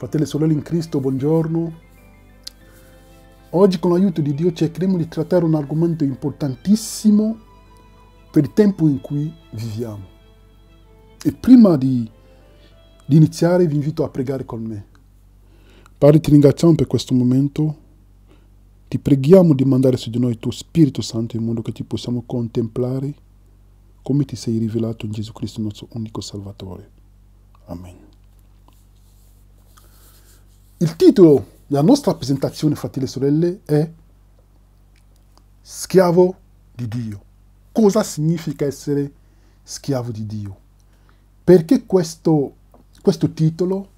Fratelli e sorelle in Cristo, buongiorno. Oggi con l'aiuto di Dio cercheremo di trattare un argomento importantissimo per il tempo in cui viviamo. E prima di iniziare vi invito a pregare con me. Padre, ti ringraziamo per questo momento. Ti preghiamo di mandare su di noi il tuo Spirito Santo in modo che ti possiamo contemplare come ti sei rivelato in Gesù Cristo, il nostro unico Salvatore. Amen. Il titolo della nostra presentazione, fratelli e sorelle, è Schiavo di Dio. Cosa significa essere schiavo di Dio? Perché questo titolo?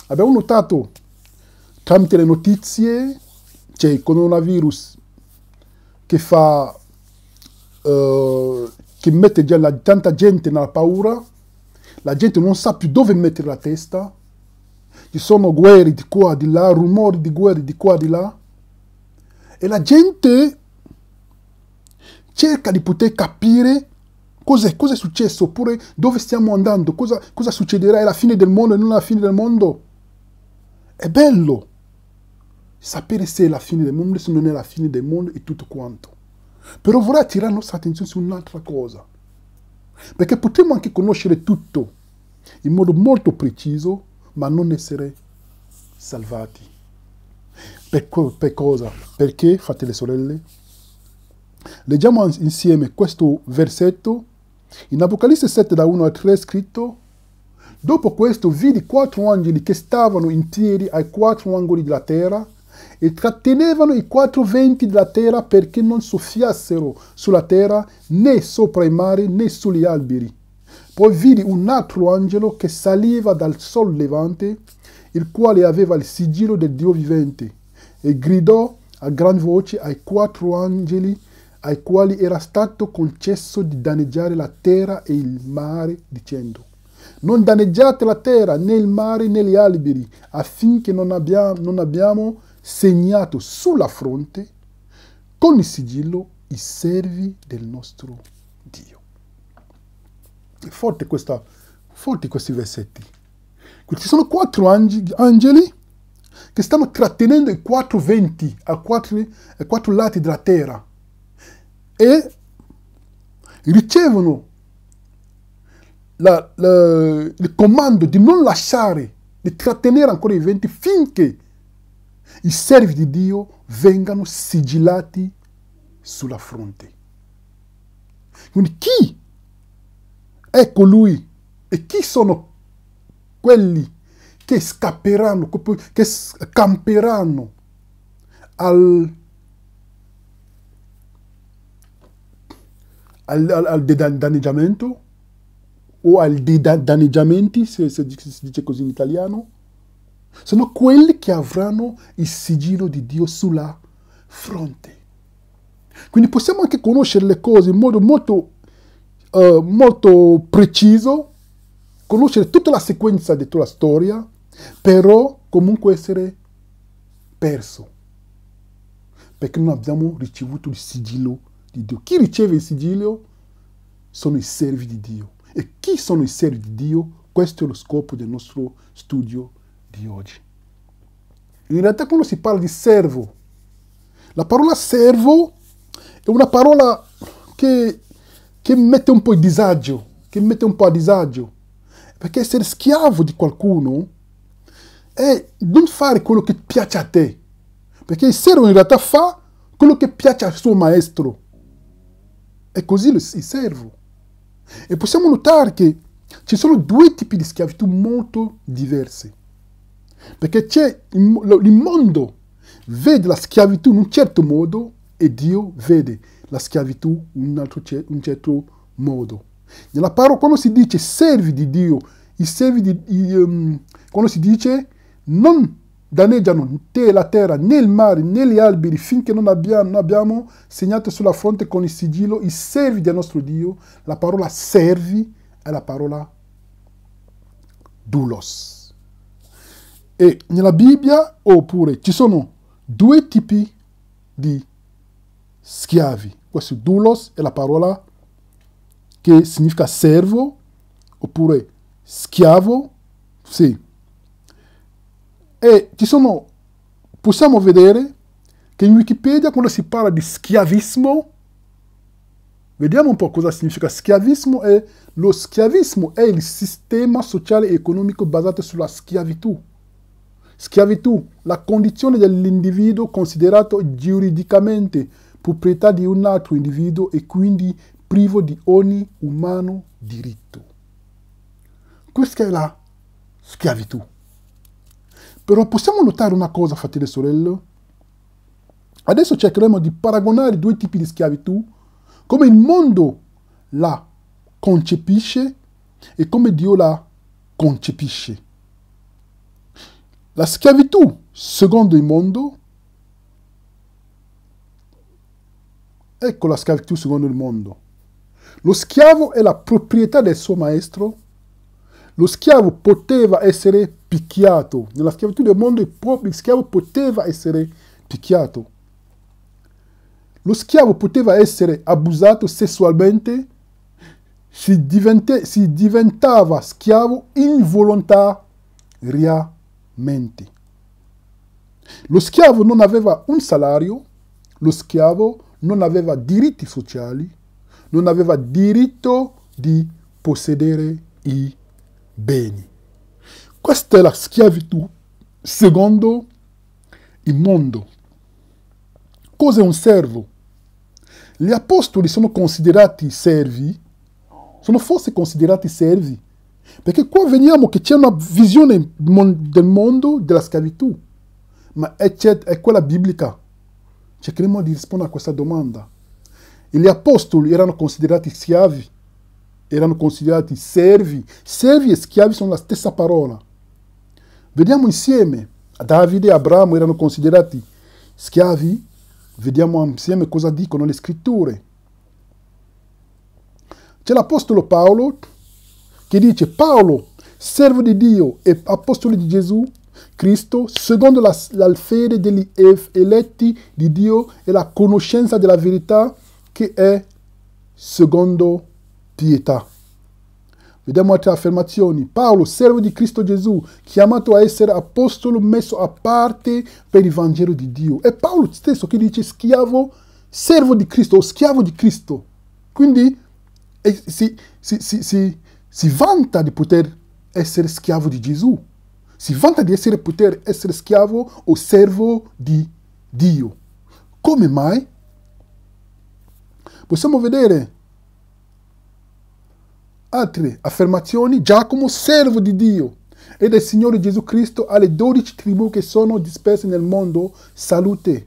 Abbiamo notato tramite le notizie, c'è il coronavirus che mette già tanta gente nella paura, la gente non sa più dove mettere la testa. Ci sono guerre di qua, di là, rumori di guerre di qua, di là. E la gente cerca di poter capire cosa è successo, oppure dove stiamo andando, cosa succederà, è la fine del mondo e non la fine del mondo. È bello sapere se è la fine del mondo, se non è la fine del mondo e tutto quanto. Però vorrei attirare la nostra attenzione su un'altra cosa. Perché potremmo anche conoscere tutto in modo molto preciso, ma non essere salvati. Per cosa? Perché, fratelli e sorelle, leggiamo insieme questo versetto in Apocalisse 7 da 1 a 3 scritto: dopo questo vidi 4 angeli che stavano in piedi ai 4 angoli della terra e trattenevano i 4 venti della terra perché non soffiassero sulla terra, né sopra il mare, né sugli alberi. Poi vidi un altro angelo che saliva dal sol levante, il quale aveva il sigillo del Dio vivente, e gridò a gran voce ai 4 angeli ai quali era stato concesso di danneggiare la terra e il mare, dicendo: non danneggiate la terra, né il mare, né gli alberi, affinché non abbiamo segnato sulla fronte con il sigillo i servi del nostro Dio. Forti questi versetti. Ci sono 4 angeli che stanno trattenendo i 4 venti ai 4 lati della terra e ricevono il comando di non lasciare, di trattenere ancora i venti finché i servi di Dio vengano sigillati sulla fronte. Quindi chi è colui e chi sono quelli che scapperanno, che camperanno al danneggiamento o ai danneggiamenti, se si dice così in italiano? Sono quelli che avranno il sigillo di Dio sulla fronte. Quindi possiamo anche conoscere le cose in modo molto preciso, conoscere tutta la sequenza di tutta la storia, però comunque essere perso, perché non abbiamo ricevuto il sigillo di Dio. Chi riceve il sigillo sono i servi di Dio. E chi sono i servi di Dio? Questo è lo scopo del nostro studio di oggi. In realtà quando si parla di servo, la parola servo è una parola che mette un po' a disagio, perché essere schiavo di qualcuno è non fare quello che piace a te, perché il servo in realtà fa quello che piace al suo maestro. È così il servo. E possiamo notare che ci sono 2 tipi di schiavitù molto diverse, perché il mondo vede la schiavitù in un certo modo e Dio vede la schiavitù in un certo modo. Nella parola, quando si dice servi di Dio, quando si dice non danneggiano né la terra, né il mare, né gli alberi, finché non abbiamo segnato sulla fronte con il sigillo i servi del nostro Dio, la parola servi è la parola doulos. E nella Bibbia, oppure, ci sono 2 tipi di schiavi. Questo doulos è la parola che significa servo, oppure schiavo, sì. E possiamo vedere che in Wikipedia, quando si parla di schiavismo, vediamo un po' cosa significa schiavismo. Lo schiavismo è il sistema sociale e economico basato sulla schiavitù. Schiavitù, la condizione dell'individuo considerato giuridicamente proprietà di un altro individuo e quindi privo di ogni umano diritto. Questa è la schiavitù. Però possiamo notare una cosa, fratelli e sorelle? Adesso cercheremo di paragonare due tipi di schiavitù, come il mondo la concepisce e come Dio la concepisce. La schiavitù secondo il mondo, ecco la schiavitù secondo il mondo. Lo schiavo è la proprietà del suo maestro. Lo schiavo poteva essere picchiato. Nella schiavitù del mondo il schiavo poteva essere picchiato. Lo schiavo poteva essere abusato sessualmente. Si diventava schiavo involontariamente. Lo schiavo non aveva un salario, lo schiavo non aveva diritti sociali, non aveva diritto di possedere i beni. Questa è la schiavitù secondo il mondo. Cos'è un servo? Gli apostoli sono considerati servi? Sono forse considerati servi? Perché qua vediamo che c'è una visione del mondo della schiavitù, ma è quella biblica. Cercheremo di rispondere a questa domanda. E gli apostoli erano considerati schiavi, erano considerati servi. Servi e schiavi sono la stessa parola. Vediamo insieme. Davide e Abramo erano considerati schiavi. Vediamo insieme cosa dicono le scritture. C'è l'apostolo Paolo che dice: Paolo, servo di Dio e apostolo di Gesù Cristo, secondo la fede degli eletti di Dio e la conoscenza della verità che è secondo pietà. Vediamo altre affermazioni. Paolo, servo di Cristo Gesù, chiamato a essere apostolo, messo a parte per il Vangelo di Dio. È Paolo stesso che dice schiavo, servo di Cristo o schiavo di Cristo. Quindi si vanta di poter essere schiavo di Gesù. Si vanta di poter essere schiavo o servo di Dio. Come mai? Possiamo vedere altre affermazioni. Giacomo, servo di Dio e del Signore Gesù Cristo, alle 12 tribù che sono disperse nel mondo, salute.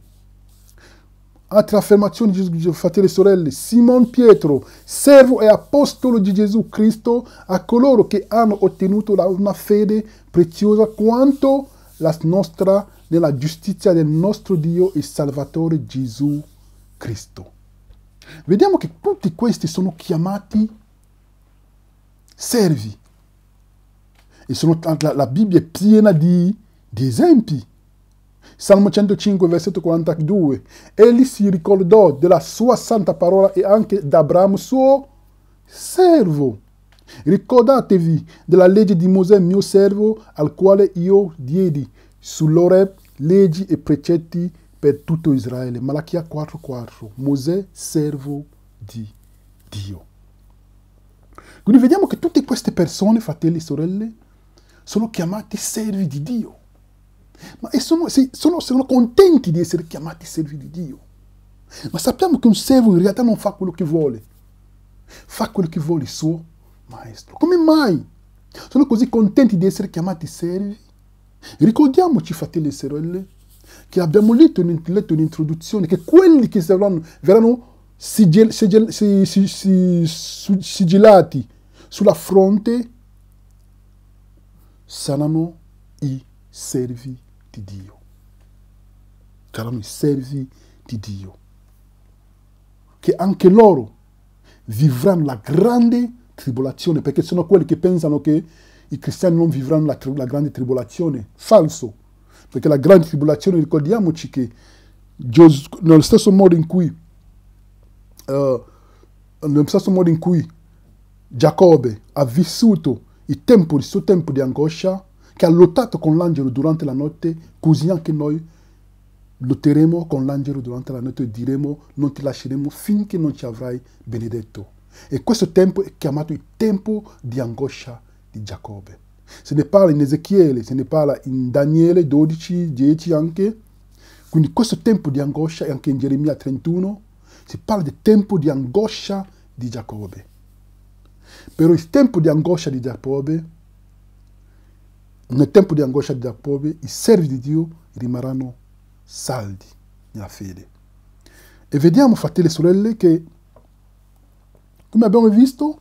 Altre affermazioni, fratelli e sorelle. Simon Pietro, servo e apostolo di Gesù Cristo, a coloro che hanno ottenuto una fede preziosa quanto la nostra nella giustizia del nostro Dio e Salvatore Gesù Cristo. Vediamo che tutti questi sono chiamati servi. E la Bibbia è piena di esempi. Salmo 105, versetto 42. Egli si ricordò della sua santa parola e anche d'Abramo, suo servo. Ricordatevi della legge di Mosè, mio servo, al quale io diedi sull'Oreb leggi e precetti per tutto Israele. Malachia 4:4. Mosè, servo di Dio. Quindi vediamo che tutte queste persone, fratelli e sorelle, sono chiamati servi di Dio. Ma sono contenti di essere chiamati servi di Dio. Ma sappiamo che un servo in realtà non fa quello che vuole. Fa quello che vuole il suo maestro. Come mai sono così contenti di essere chiamati servi? Ricordiamoci, fratelli e sorelle, che abbiamo letto in introduzione che quelli che verranno sigillati sulla fronte saranno i servi di Dio. Saranno i servi di Dio. Che anche loro vivranno la grande tribolazione, perché sono quelli che pensano che i cristiani non vivranno la grande tribolazione. Falso. Perché la grande tribolazione, ricordiamoci che nello stesso modo in cui Giacobbe ha vissuto il suo tempo di angoscia, che ha lottato con l'angelo durante la notte, così anche noi lotteremo con l'angelo durante la notte e diremo non ti lasceremo finché non ci avrai benedetto. E questo tempo è chiamato il tempo di angoscia di Giacobbe. Se ne parla in Ezechiele, se ne parla in Daniele 12, 10 anche. Quindi questo tempo di angoscia, e anche in Geremia 31, si parla del tempo di angoscia di Giacobbe. Però il tempo di angoscia di Giacobbe, nel tempo di angoscia di Giacobbe, i servi di Dio rimarranno saldi nella fede. E vediamo, fratelli e sorelle, che, come abbiamo visto,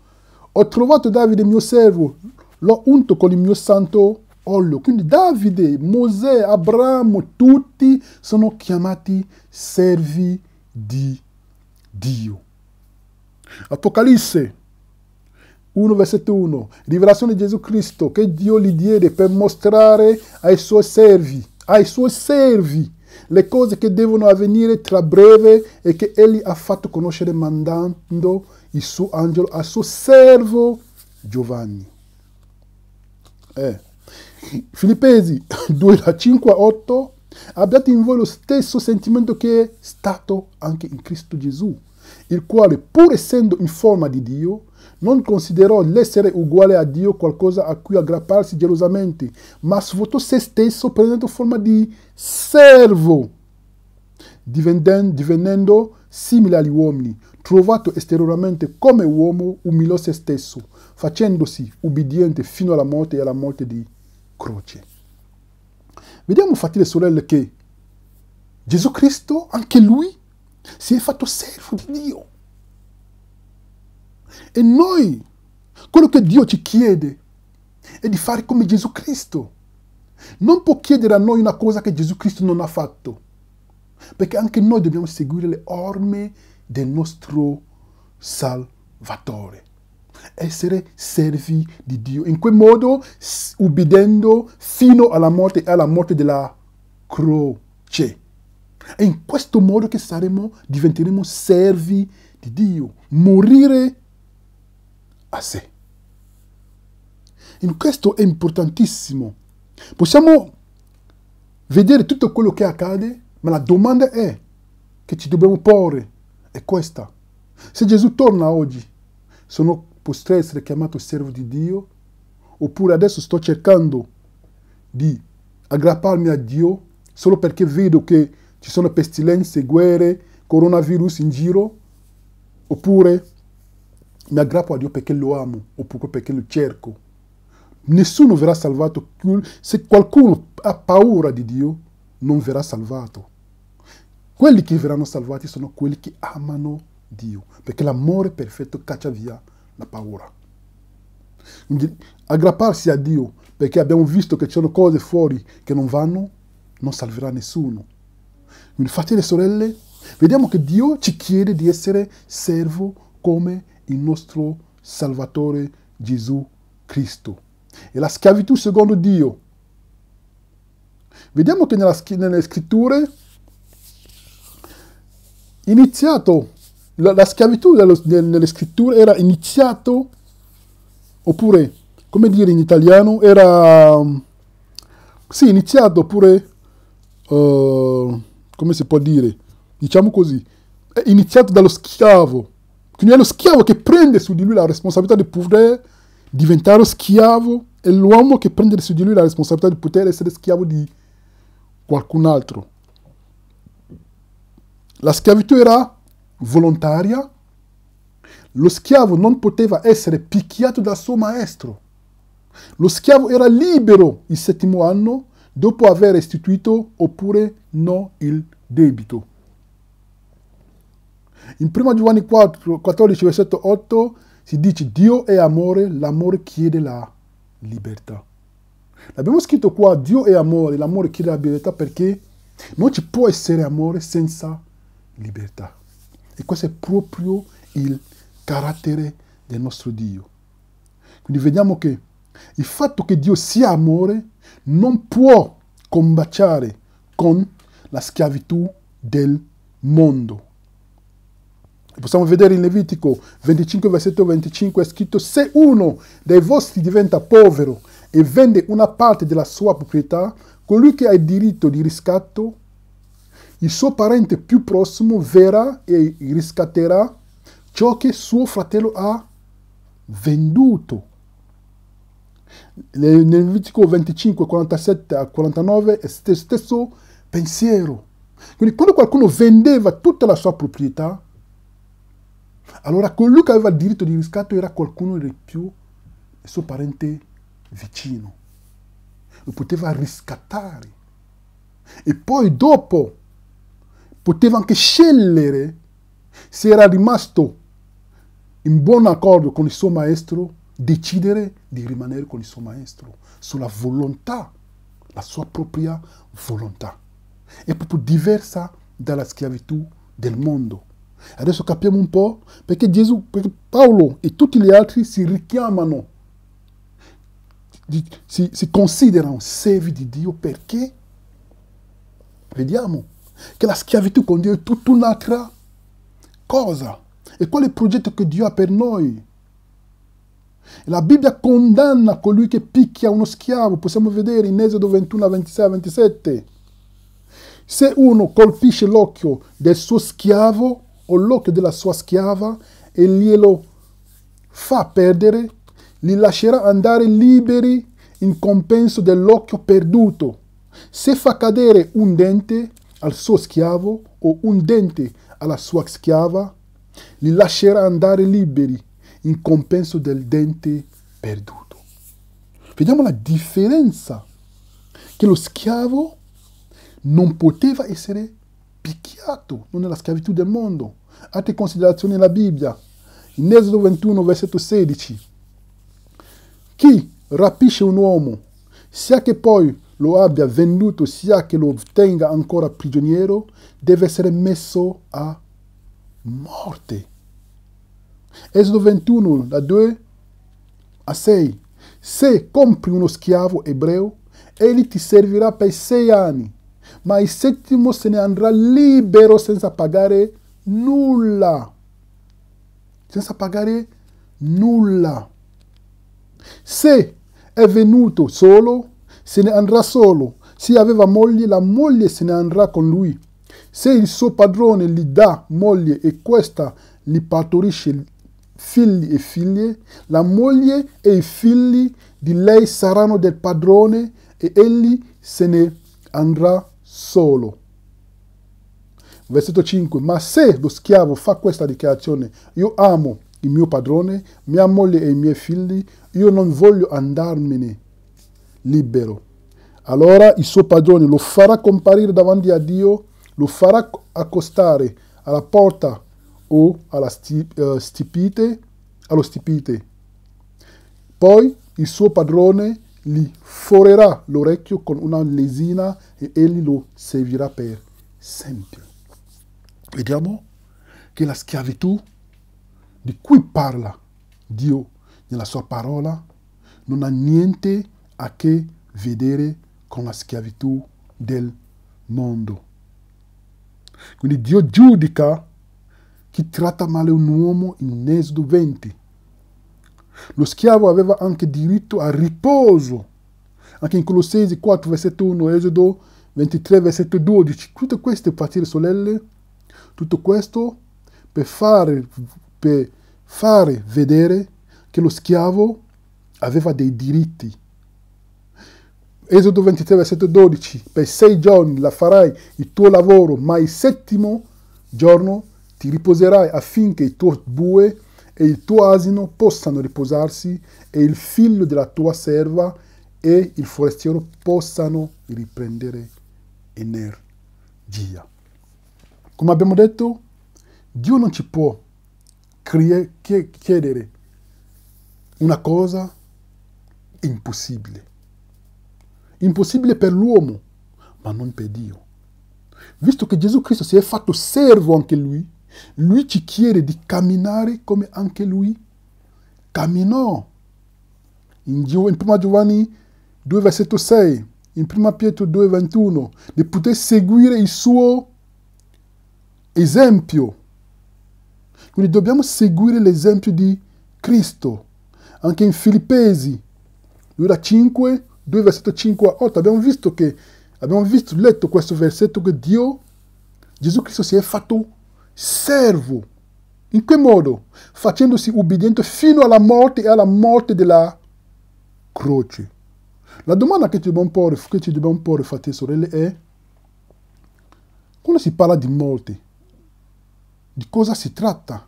ho trovato Davide mio servo, l'ho unto con il mio santo olio. Quindi Davide, Mosè, Abramo, tutti sono chiamati servi di Dio. Apocalisse 1, versetto 1. Rivelazione di Gesù Cristo che Dio gli diede per mostrare ai suoi servi, le cose che devono avvenire tra breve e che egli ha fatto conoscere mandando il suo angelo al suo servo Giovanni. Filippesi 2, da 5 a 8. Abbiate in voi lo stesso sentimento che è stato anche in Cristo Gesù, il quale, pur essendo in forma di Dio, non considerò l'essere uguale a Dio qualcosa a cui aggrapparsi gelosamente, ma svuotò se stesso prendendo forma di servo, divenendo simile agli uomini. Trovato esteriormente come uomo, umilò se stesso, facendosi ubbidiente fino alla morte e alla morte di croce. Vediamo, fratelli e sorelle, che Gesù Cristo, anche lui, si è fatto servo di Dio. E noi, quello che Dio ci chiede è di fare come Gesù Cristo. Non può chiedere a noi una cosa che Gesù Cristo non ha fatto, perché anche noi dobbiamo seguire le orme del nostro Salvatore, essere servi di Dio, in quel modo ubbidendo fino alla morte e alla morte della croce. È in questo modo che diventeremo servi di Dio, morire a sé. In questo è importantissimo. Possiamo vedere tutto quello che accade, ma la domanda che ci dobbiamo porre è questa. Se Gesù torna oggi, potrei essere chiamato servo di Dio? Oppure adesso sto cercando di aggrapparmi a Dio solo perché vedo che ci sono pestilenze, guerre, coronavirus in giro? Oppure mi aggrappo a Dio perché lo amo, oppure perché lo cerco? Nessuno verrà salvato. Se qualcuno ha paura di Dio, non verrà salvato. Quelli che verranno salvati sono quelli che amano Dio, perché l'amore perfetto caccia via la paura. Quindi aggrapparsi a Dio perché abbiamo visto che ci sono cose fuori che non vanno, non salverà nessuno. Quindi, fratelli e sorelle, vediamo che Dio ci chiede di essere servo come il nostro Salvatore Gesù Cristo. E la schiavitù secondo Dio. Vediamo che nelle scritture la schiavitù nelle scritture era iniziato, oppure, come dire in italiano, era iniziato, oppure come si può dire, diciamo così, è iniziato dallo schiavo. Quindi è lo schiavo che prende su di lui la responsabilità di poter diventare schiavo, è l'uomo che prende su di lui la responsabilità di poter essere schiavo di qualcun altro. La schiavitù era volontaria, lo schiavo non poteva essere picchiato dal suo maestro. Lo schiavo era libero il 7° anno dopo aver restituito oppure no il debito. In 1 Giovanni 14, versetto 8 si dice: Dio è amore, l'amore chiede la libertà. L'abbiamo scritto qua: Dio è amore, l'amore chiede la libertà, perché non ci può essere amore senza libertà. E questo è proprio il carattere del nostro Dio. Quindi vediamo che il fatto che Dio sia amore non può combaciare con la schiavitù del mondo. Possiamo vedere in Levitico 25, versetto 25, è scritto: se uno dei vostri diventa povero e vende una parte della sua proprietà, colui che ha il diritto di riscatto, il suo parente più prossimo verrà e riscatterà ciò che suo fratello ha venduto. Nel Levitico 25, 47 a 49 è stesso pensiero. Quindi quando qualcuno vendeva tutta la sua proprietà, allora colui che aveva il diritto di riscatto era qualcuno del più, il suo parente vicino. Lo poteva riscattare. E poi dopo poteva anche scegliere se era rimasto in buon accordo con il suo maestro, decidere di rimanere con il suo maestro, sulla volontà, la sua propria volontà. È proprio diversa dalla schiavitù del mondo. Adesso capiamo un po' perché perché Paolo e tutti gli altri si richiamano, si considerano servi di Dio, perché vediamo che la schiavitù con Dio è tutta un'altra cosa. E qual è il progetto che Dio ha per noi? La Bibbia condanna colui che picchia uno schiavo. Possiamo vedere in Esodo 21, 26, 27. Se uno colpisce l'occhio del suo schiavo o l'occhio della sua schiava e glielo fa perdere, li lascerà andare liberi in compenso dell'occhio perduto. Se fa cadere un dente al suo schiavo o un dente alla sua schiava, li lascerà andare liberi in compenso del dente perduto. Vediamo la differenza, che lo schiavo non poteva essere picchiato, non è la schiavitù del mondo. Altre considerazioni nella Bibbia, in Esodo 21, versetto 16. Chi rapisce un uomo, sia che poi lo abbia venduto, sia che lo tenga ancora prigioniero, deve essere messo a morte. Esodo 21, da 2 a 6. Se compri uno schiavo ebreo, egli ti servirà per 6 anni, ma il settimo se ne andrà libero senza pagare nulla. Senza pagare nulla. Se è venuto solo, se ne andrà solo. Se aveva moglie, la moglie se ne andrà con lui. Se il suo padrone gli dà moglie e questa gli partorisce figli e figlie, la moglie e i figli di lei saranno del padrone e egli se ne andrà solo. Versetto 5. Ma se lo schiavo fa questa dichiarazione: io amo il mio padrone, mia moglie e i miei figli, io non voglio andarmene libero, allora il suo padrone lo farà comparire davanti a Dio, lo farà accostare alla porta o allo stipite. Poi il suo padrone gli forerà l'orecchio con una lesina e egli lo servirà per sempre. Vediamo che la schiavitù di cui parla Dio nella sua parola non ha niente a che vedere con la schiavitù del mondo. Quindi Dio giudica chi tratta male un uomo in Esodo 20. Lo schiavo aveva anche diritto al riposo. Anche in Colossesi 4, versetto 1, Esodo 23, versetto 12. Tutte queste, fratelli e sorelle, tutto questo per fare vedere che lo schiavo aveva dei diritti. Esodo 23, versetto 12. Per 6 giorni la farai il tuo lavoro, ma il settimo giorno ti riposerai affinché il tuo bue e il tuo asino possano riposarsi e il figlio della tua serva e il forestiero possano riprendere energia. Come abbiamo detto, Dio non ci può chiedere una cosa impossibile. Impossibile per l'uomo, ma non per Dio. Visto che Gesù Cristo si è fatto servo anche lui ci chiede di camminare come anche lui camminò. In 1 Giovanni 2, versetto 6, in 1 Pietro 2, 21, di poter seguire il suo esempio. Quindi dobbiamo seguire l'esempio di Cristo. Anche in Filippesi, 2 da 5, 2 versetto 5 a 8, abbiamo letto questo versetto che Gesù Cristo si è fatto servo. In che modo? Facendosi ubbidiente fino alla morte e alla morte della croce. La domanda che ci dobbiamo porre, fratelli e sorelle, è: quando si parla di morte, di cosa si tratta?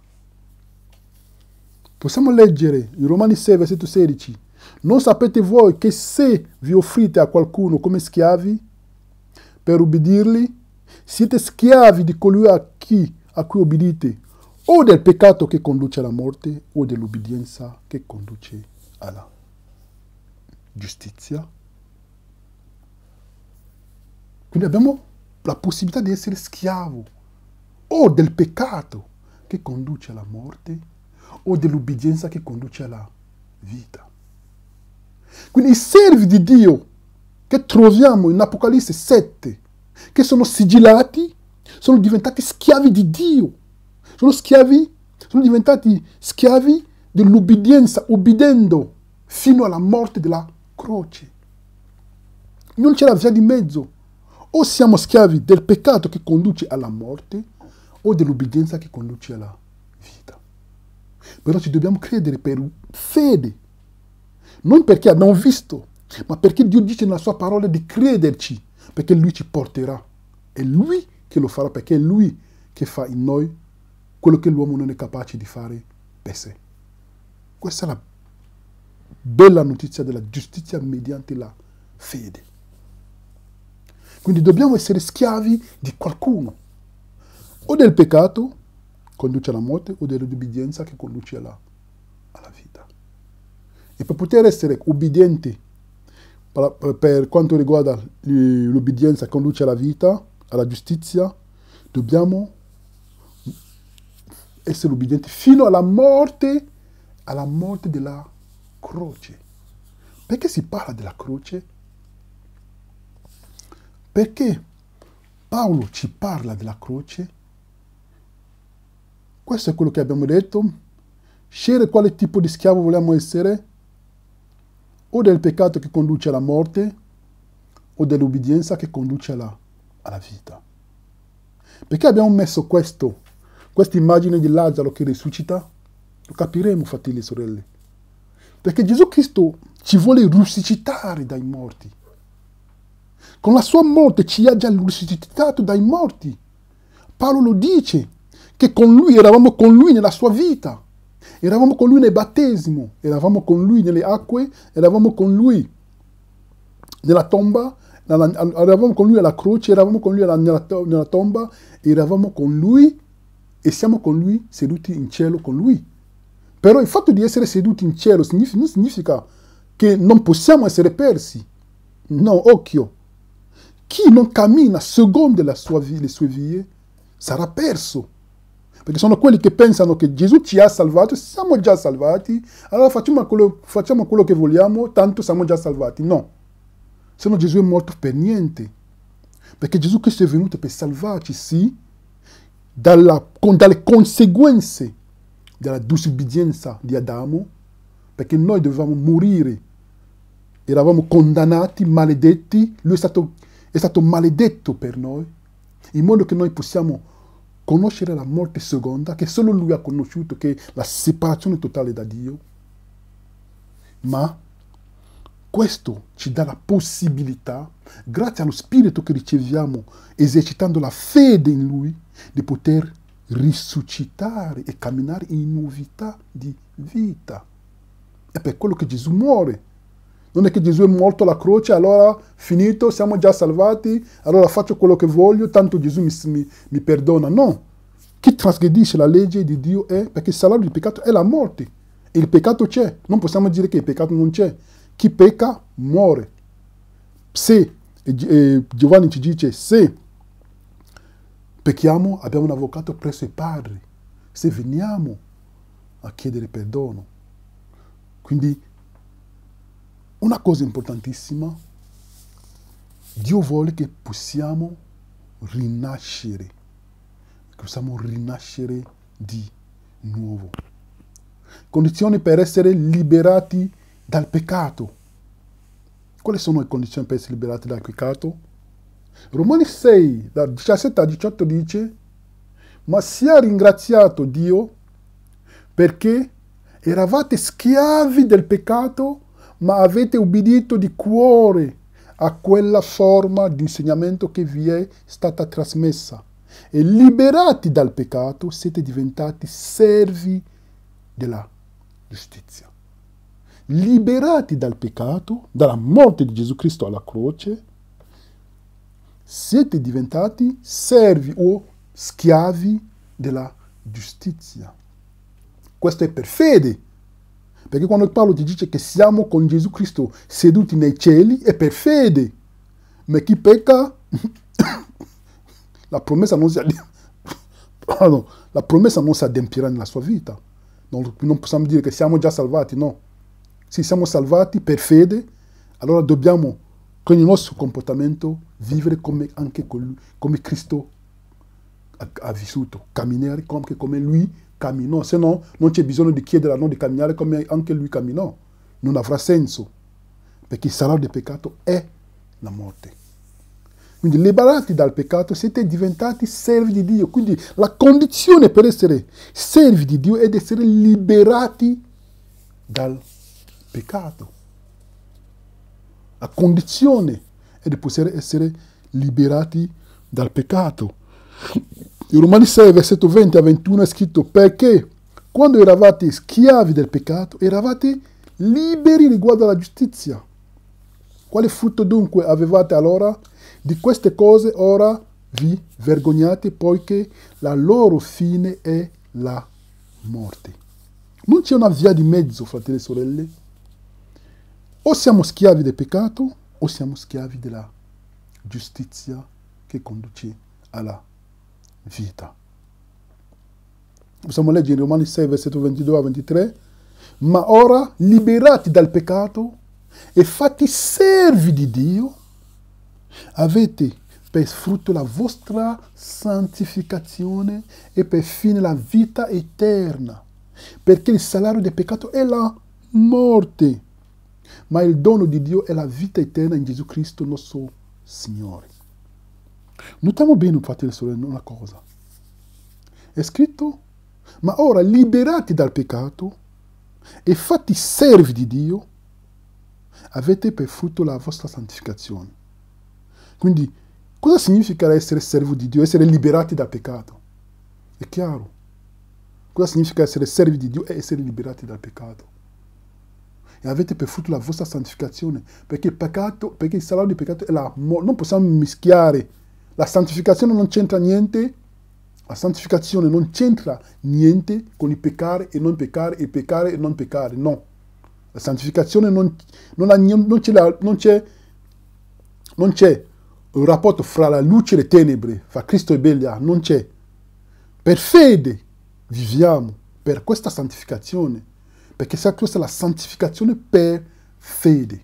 Possiamo leggere in Romani 6, versetto 16. Non sapete voi che se vi offrite a qualcuno come schiavi per ubbidirli, siete schiavi di colui a cui obbedite, o del peccato che conduce alla morte, o dell'ubbidienza che conduce alla giustizia? Quindi abbiamo la possibilità di essere schiavo o del peccato che conduce alla morte, o dell'ubbidienza che conduce alla vita. Quindi i servi di Dio che troviamo in Apocalisse 7, che sono sigillati, sono diventati schiavi di Dio. Sono diventati schiavi dell'ubbidienza, ubbidendo fino alla morte della croce. Non c'è la via di mezzo. O siamo schiavi del peccato che conduce alla morte, o dell'ubbidienza che conduce alla vita. Però ci dobbiamo credere per fede. Non perché abbiamo visto, ma perché Dio dice nella sua parola di crederci, perché Lui ci porterà. È Lui che lo farà, perché è Lui che fa in noi quello che l'uomo non è capace di fare per sé. Questa è la bella notizia della giustizia mediante la fede. Quindi dobbiamo essere schiavi di qualcuno, o del peccato, conduce alla morte, o dell'obbedienza che conduce alla vita. E per poter essere ubbidienti per quanto riguarda l'obbedienza che conduce alla vita, alla giustizia, dobbiamo essere ubbidienti fino alla morte della croce. Perché si parla della croce? Perché Paolo ci parla della croce? Questo è quello che abbiamo detto. Scegliere quale tipo di schiavo vogliamo essere, o del peccato che conduce alla morte, o dell'ubbidienza che conduce alla vita. Perché abbiamo messo questa immagine di Lazzaro che risuscita? Lo capiremo, fratelli e sorelle. Perché Gesù Cristo ci vuole risuscitare dai morti. Con la sua morte ci ha già risuscitato dai morti. Paolo lo dice, che eravamo con lui nella sua vita. Eravamo con lui nel battesimo, eravamo con lui nelle acque, eravamo con lui nella tomba, eravamo con lui alla croce, eravamo con lui nella tomba, eravamo con lui e siamo con lui seduti in cielo con lui. Però il fatto di essere seduti in cielo non significa che non possiamo essere persi. No, occhio. Chi non cammina secondo le sue vie sarà perso. Perché sono quelli che pensano che Gesù ci ha salvato, siamo già salvati, allora facciamo quello che vogliamo, tanto siamo già salvati. No, se no Gesù è morto per niente. Perché Gesù Cristo è venuto per salvarci, sì, dalle conseguenze della disobbedienza di Adamo, perché noi dovevamo morire, eravamo condannati, maledetti, lui è stato maledetto per noi, in modo che noi possiamo conoscere la morte seconda, che solo lui ha conosciuto, che è la separazione totale da Dio. Ma questo ci dà la possibilità, grazie allo Spirito che riceviamo, esercitando la fede in Lui, di poter risuscitare e camminare in novità di vita. È per quello che Gesù muore. Non è che Gesù è morto alla croce, allora finito, siamo già salvati, allora faccio quello che voglio, tanto Gesù mi perdona. No. Chi trasgredisce la legge di Dio perché il salario del peccato è la morte. E il peccato c'è. Non possiamo dire che il peccato non c'è. Chi pecca muore. Se, Giovanni ci dice, se pecchiamo abbiamo un avvocato presso il Padre. Se veniamo a chiedere perdono. Quindi una cosa importantissima, Dio vuole che possiamo rinascere di nuovo. Condizioni per essere liberati dal peccato. Quali sono le condizioni per essere liberati dal peccato? Romani 6, da 17 a 18 dice: ma sia ringraziato Dio perché eravate schiavi del peccato, ma avete ubbidito di cuore a quella forma di insegnamento che vi è stata trasmessa. E liberati dal peccato siete diventati servi della giustizia. Liberati dal peccato, dalla morte di Gesù Cristo alla croce, siete diventati servi o schiavi della giustizia. Questo è per fede, perché quando Paolo ti dice che siamo con Gesù Cristo seduti nei cieli, è per fede. Ma chi pecca, la promessa non si adempirà nella sua vita. Non possiamo dire che siamo già salvati, no. Se siamo salvati per fede, allora dobbiamo, con il nostro comportamento, vivere come Cristo ha vissuto, camminare come Lui camminò, se no non c'è bisogno di chiedere a noi di camminare come anche Lui camminò. Non avrà senso, perché il salario del peccato è la morte. Quindi liberati dal peccato siete diventati servi di Dio. Quindi la condizione per essere servi di Dio è di essere liberati dal peccato. La condizione è di poter essere liberati dal peccato. In Romani 6, versetto 20 a 21 è scritto: perché quando eravate schiavi del peccato, eravate liberi riguardo alla giustizia. Quale frutto dunque avevate allora? Di queste cose ora vi vergognate, poiché la loro fine è la morte. Non c'è una via di mezzo, fratelli e sorelle. O siamo schiavi del peccato, o siamo schiavi della giustizia che conduce alla vita. Possiamo leggere in Romani 6, versetto 22 a 23. Ma ora, liberati dal peccato e fatti servi di Dio, avete per frutto la vostra santificazione e per fine la vita eterna, perché il salario del peccato è la morte, ma il dono di Dio è la vita eterna in Gesù Cristo nostro Signore. Notiamo bene, fratelli e sorelle, una cosa. È scritto: ma ora liberati dal peccato e fatti servi di Dio, avete per frutto la vostra santificazione. Quindi, cosa significa essere servo di Dio? Essere liberati dal peccato. È chiaro. Cosa significa essere servi di Dio? È essere liberati dal peccato. E avete per frutto la vostra santificazione, perché il salario del peccato è la morte. Non possiamo mischiare. La santificazione non c'entra niente. La santificazione non c'entra niente con il peccare e non peccare, e peccare e non peccare. No. La santificazione non c'è un rapporto fra la luce e le tenebre, fra Cristo e Belial, non c'è. Per fede viviamo per questa santificazione, perché questa è la santificazione per fede.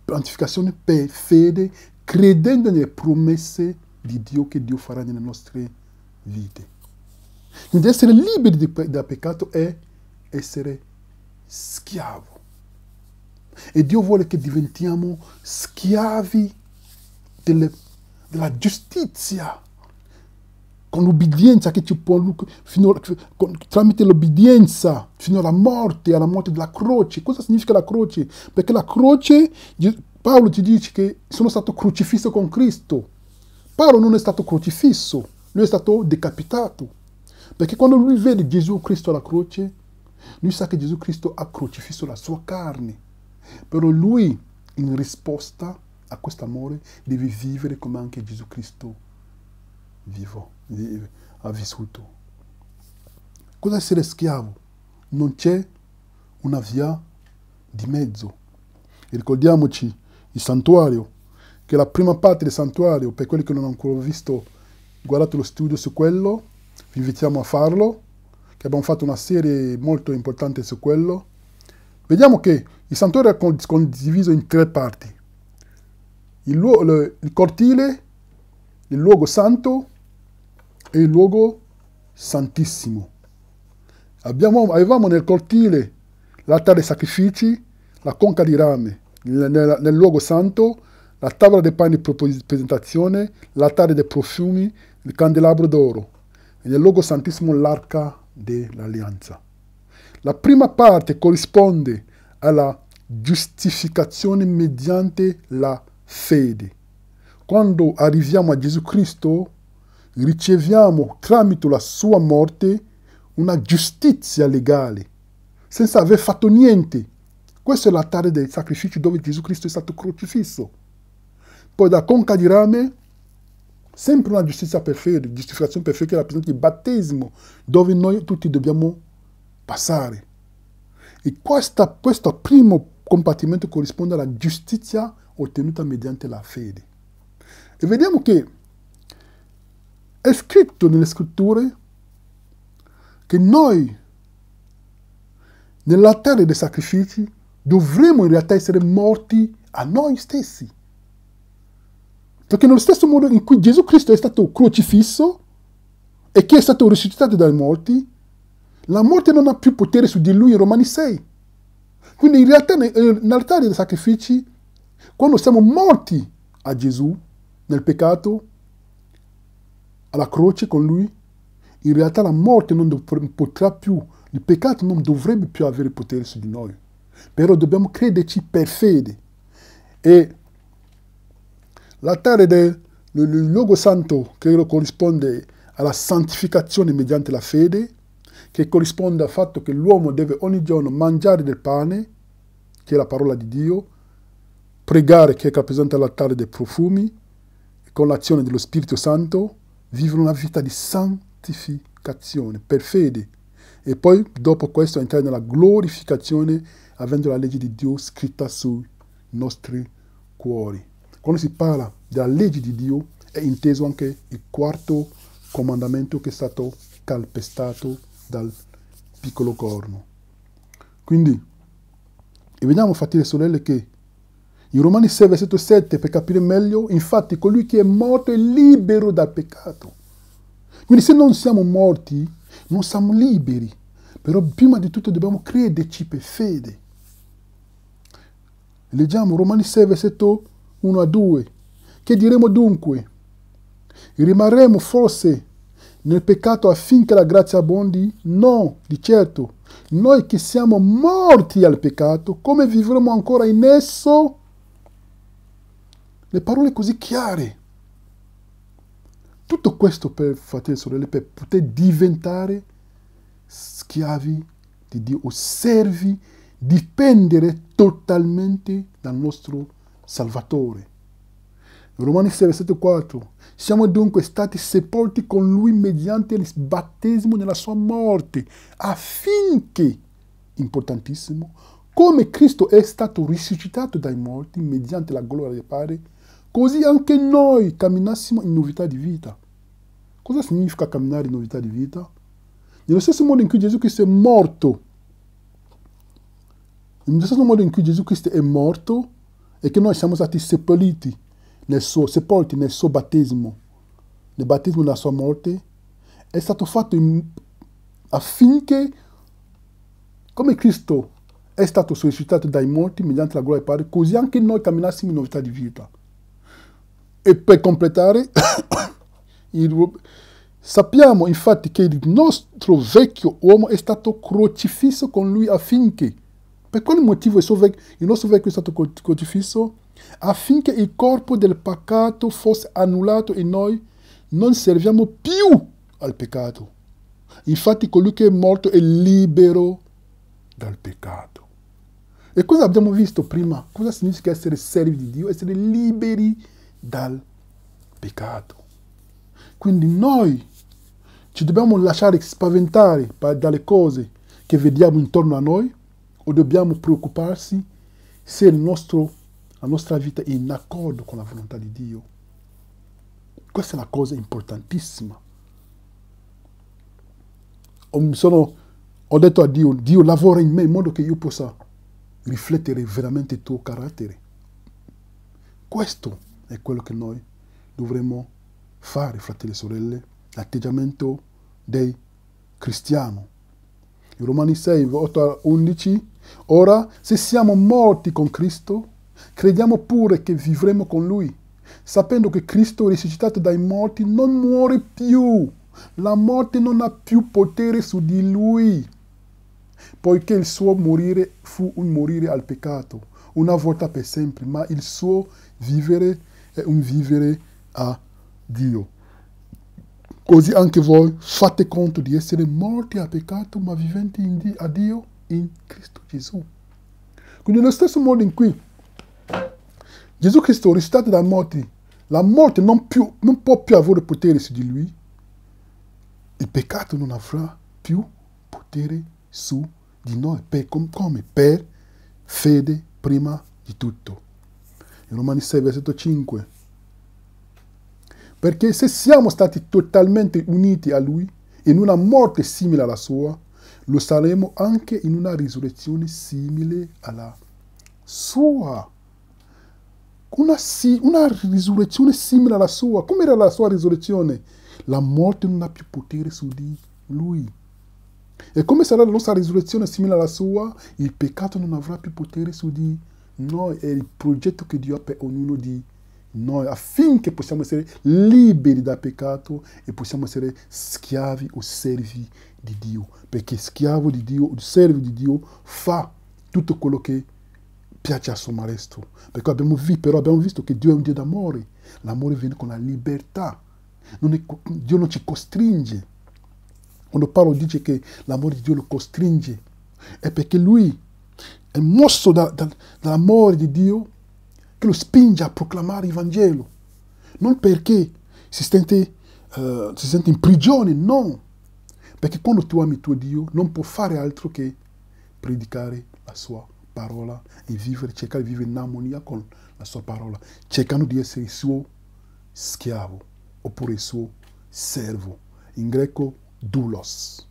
Santificazione per fede, credendo nelle promesse di Dio che Dio farà nelle nostre vite. Quindi essere liberi dal peccato è essere schiavo. E Dio vuole che diventiamo schiavi della giustizia, con l'obbedienza che ci può, tramite l'obbedienza fino alla morte della croce. Cosa significa la croce? Perché la croce, Paolo ti dice che sono stato crocifisso con Cristo. Paolo non è stato crocifisso, lui è stato decapitato. Perché quando lui vede Gesù Cristo alla croce, lui sa che Gesù Cristo ha crocifisso la sua carne. Però lui, in risposta a questo amore, deve vivere come anche Gesù Cristo ha vissuto. Cosa essere schiavo? Non c'è una via di mezzo. E ricordiamoci il santuario, che la prima parte del santuario, per quelli che non hanno ancora visto, guardate lo studio su quello, vi invitiamo a farlo, che abbiamo fatto una serie molto importante su quello. Vediamo che il santuario è condiviso in 3 parti. Il cortile, il luogo santo e il luogo santissimo. Avevamo nel cortile l'altare dei sacrifici, la conca di rame. nel luogo santo, la tavola dei pani di presentazione, l'altare dei profumi, il candelabro d'oro. E nel luogo santissimo l'arca dell'alleanza. La prima parte corrisponde alla giustificazione mediante la fede. Quando arriviamo a Gesù Cristo, riceviamo tramite la sua morte una giustizia legale, senza aver fatto niente. Questo è l'altare dei sacrifici dove Gesù Cristo è stato crocifisso. Poi da conca di rame, sempre una giustizia per fede, giustificazione per fede che rappresenta il battesimo, dove noi tutti dobbiamo passare. E questo primo compartimento corrisponde alla giustizia ottenuta mediante la fede. E vediamo che è scritto nelle scritture che noi, nell'altare dei sacrifici, dovremmo in realtà essere morti a noi stessi. Perché nello stesso modo in cui Gesù Cristo è stato crocifisso e che è stato risuscitato dai morti, la morte non ha più potere su di lui in Romani 6. Quindi in realtà nell'altare dei sacrifici, quando siamo morti a Gesù, nel peccato, alla croce con lui, in realtà la morte non potrà più, il peccato non dovrebbe più avere potere su di noi. Però dobbiamo crederci per fede. E l'altare del luogo santo, che corrisponde alla santificazione mediante la fede, che corrisponde al fatto che l'uomo deve ogni giorno mangiare del pane, che è la parola di Dio, pregare, che rappresenta l'altare dei profumi, con l'azione dello Spirito Santo, vivere una vita di santificazione per fede. E poi, dopo questo, entrare nella glorificazione, avendo la legge di Dio scritta sui nostri cuori. Quando si parla della legge di Dio, è inteso anche il quarto comandamento che è stato calpestato dal piccolo corno. Quindi, e vediamo, fratelli e sorelle, che in Romani 6, versetto 7, per capire meglio, infatti colui che è morto è libero dal peccato. Quindi se non siamo morti, non siamo liberi. Però prima di tutto dobbiamo crederci per fede. Leggiamo Romani 6, versetto 1 a 2. Che diremo dunque? Rimarremo forse nel peccato affinché la grazia abbondi? No, di certo. Noi che siamo morti al peccato, come vivremo ancora in esso? Le parole così chiare. Tutto questo, per fratelli e sorelle, per poter diventare schiavi di Dio o servi, dipendere totalmente dal nostro Salvatore. Romani 6, versetto 4. Siamo dunque stati sepolti con Lui mediante il battesimo nella sua morte, affinché, importantissimo, come Cristo è stato risuscitato dai morti mediante la gloria del Padre, così anche noi camminassimo in novità di vita. Cosa significa camminare in novità di vita? Nello stesso modo in cui Gesù Cristo è morto, nello stesso modo in cui Gesù Cristo è morto e che noi siamo stati sepolti nel suo battesimo, nel battesimo della sua morte, è stato fatto affinché, come Cristo è stato risuscitato dai morti mediante la gloria del Padre, così anche noi camminassimo in novità di vita. E per completare, sappiamo infatti che il nostro vecchio uomo è stato crocifisso con lui affinché, per quale motivo il nostro vecchio è stato crocifisso? Affinché il corpo del peccato fosse annullato e noi non serviamo più al peccato. Infatti colui che è morto è libero dal peccato. E cosa abbiamo visto prima? Cosa significa essere servi di Dio? Essere liberi dal peccato. Quindi noi ci dobbiamo lasciare spaventare dalle cose che vediamo intorno a noi o dobbiamo preoccuparsi se la nostra vita è in accordo con la volontà di Dio. Questa è una cosa importantissima. Ho detto a Dio, Dio lavora in me in modo che io possa riflettere veramente il tuo carattere. Questo è quello che noi dovremmo fare, fratelli e sorelle, l'atteggiamento dei cristiani. In Romani 6, 8 a 11, ora, se siamo morti con Cristo, Crediamo pure che vivremo con Lui, sapendo che Cristo risuscitato dai morti non muore più. La morte non ha più potere su di Lui, poiché il suo morire fu un morire al peccato, una volta per sempre, ma il suo vivere è un vivere a Dio. Così anche voi fate conto di essere morti al peccato, ma viventi a Dio in Cristo Gesù. Quindi nello stesso modo in cui Gesù Cristo risuscitato dai morti, la morte non può più avere potere su di Lui, il peccato non avrà più potere su di noi. Come? Per fede prima di tutto. In Romani 6, versetto 5. Perché se siamo stati totalmente uniti a Lui in una morte simile alla sua, lo saremo anche in una risurrezione simile alla sua. Una risurrezione simile alla sua. Come era la sua risurrezione? La morte non ha più potere su di Lui. E come sarà la nostra risurrezione simile alla sua? Il peccato non avrà più potere su di noi. È il progetto che Dio ha per ognuno di noi, affinché possiamo essere liberi dal peccato e possiamo essere schiavi o servi di Dio. Perché schiavo di Dio, servo di Dio, fa tutto quello che piace a suo maestro. Perché abbiamo visto che Dio è un Dio d'amore. L'amore viene con la libertà. Dio non ci costringe. Quando Paolo dice che l'amore di Dio lo costringe, è perché lui è mosso dall'amore di Dio che lo spinge a proclamare il Vangelo. Non perché si sente in prigione, no. Perché quando tu ami tuo Dio non puoi fare altro che predicare la sua parola e cercare di vivere in armonia con la sua parola, cercando di essere il suo schiavo oppure il suo servo. In greco doulos.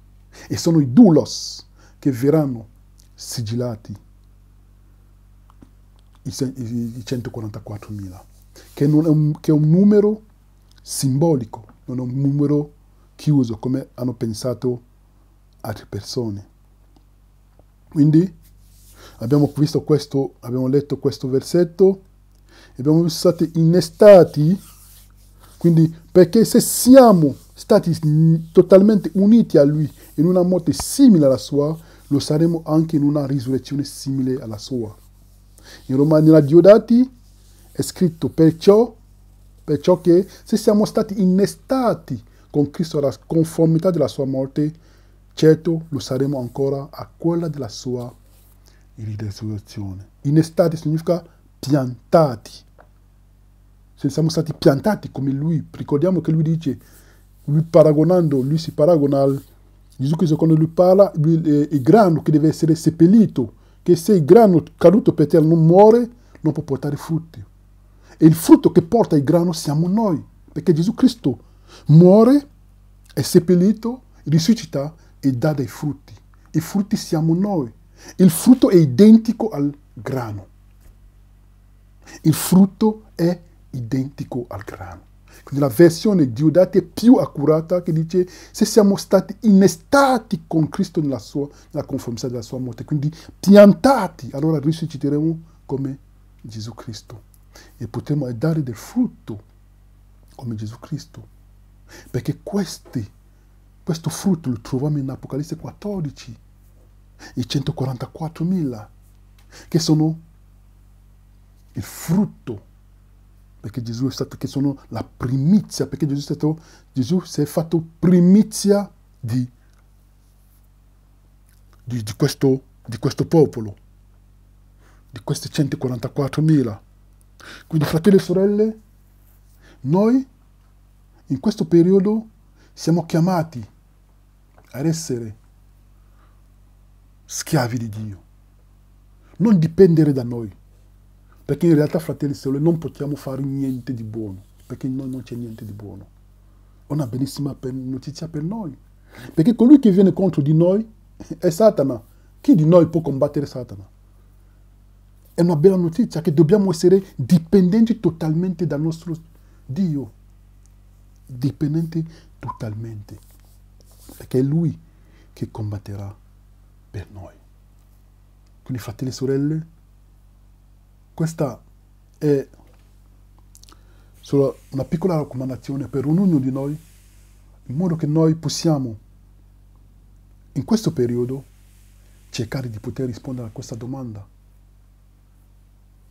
E sono i doulos che verranno sigillati, i 144.000, che è un numero simbolico, non è un numero chiuso come hanno pensato altre persone. Quindi abbiamo letto questo versetto e abbiamo visto stati innestati, quindi perché se siamo stati totalmente uniti a Lui in una morte simile alla sua, lo saremo anche in una risurrezione simile alla sua. In Romani, nella Diodati, è scritto perciò che se siamo stati innestati con Cristo alla conformità della sua morte, certo lo saremo ancora a quella della sua risurrezione. Innestati significa piantati. Se siamo stati piantati come Lui, ricordiamo che Lui dice, lui si paragona al Gesù Cristo quando Lui parla, il grano che deve essere seppellito, che se il grano caduto per terra non muore, non può portare frutti. E il frutto che porta il grano siamo noi, perché Gesù Cristo muore, è seppellito, risuscita e dà dei frutti. I frutti siamo noi. Il frutto è identico al grano. Il frutto è identico al grano. Quindi la versione Diodati è più accurata, che dice se siamo stati innestati con Cristo nella conformità della sua morte, quindi piantati, allora risusciteremo come Gesù Cristo e potremo dare del frutto come Gesù Cristo, perché questo frutto lo troviamo in Apocalisse 14, i 144.000 che sono il frutto, perché Gesù è stato, che sono la primizia, perché Gesù si è fatto primizia di questo popolo, di questi 144.000. Quindi, fratelli e sorelle, noi in questo periodo siamo chiamati ad essere schiavi di Dio, non dipendere da noi. Perché in realtà, fratelli e sorelle, non possiamo fare niente di buono, perché in noi non c'è niente di buono. È una bellissima notizia per noi, perché colui che viene contro di noi è Satana. Chi di noi può combattere Satana? È una bella notizia che dobbiamo essere dipendenti totalmente dal nostro Dio, dipendenti totalmente, perché è Lui che combatterà per noi. Quindi, fratelli e sorelle, Questa è solo una piccola raccomandazione per ognuno di noi, in modo che noi possiamo, in questo periodo, cercare di poter rispondere a questa domanda.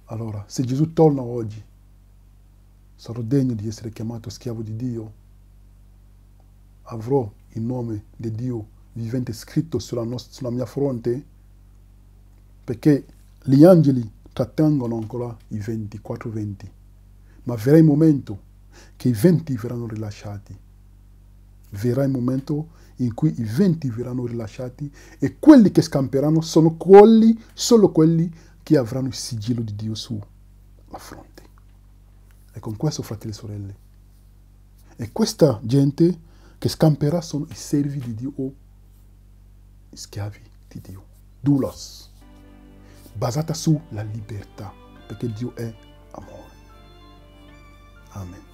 Allora, se Gesù torna oggi, sarò degno di essere chiamato schiavo di Dio? Avrò il nome di Dio vivente scritto sulla mia fronte? Perché gli angeli trattengono ancora i 24 venti, ma verrà il momento che i 20 verranno rilasciati. Verrà il momento in cui i 20 verranno rilasciati e quelli che scamperanno sono solo quelli che avranno il sigillo di Dio sulla fronte. E con questo, fratelli e sorelle, e questa gente che scamperà sono i servi di Dio o gli schiavi di Dio. Doulos, basata sulla libertà, perché Dio è amore. Amen.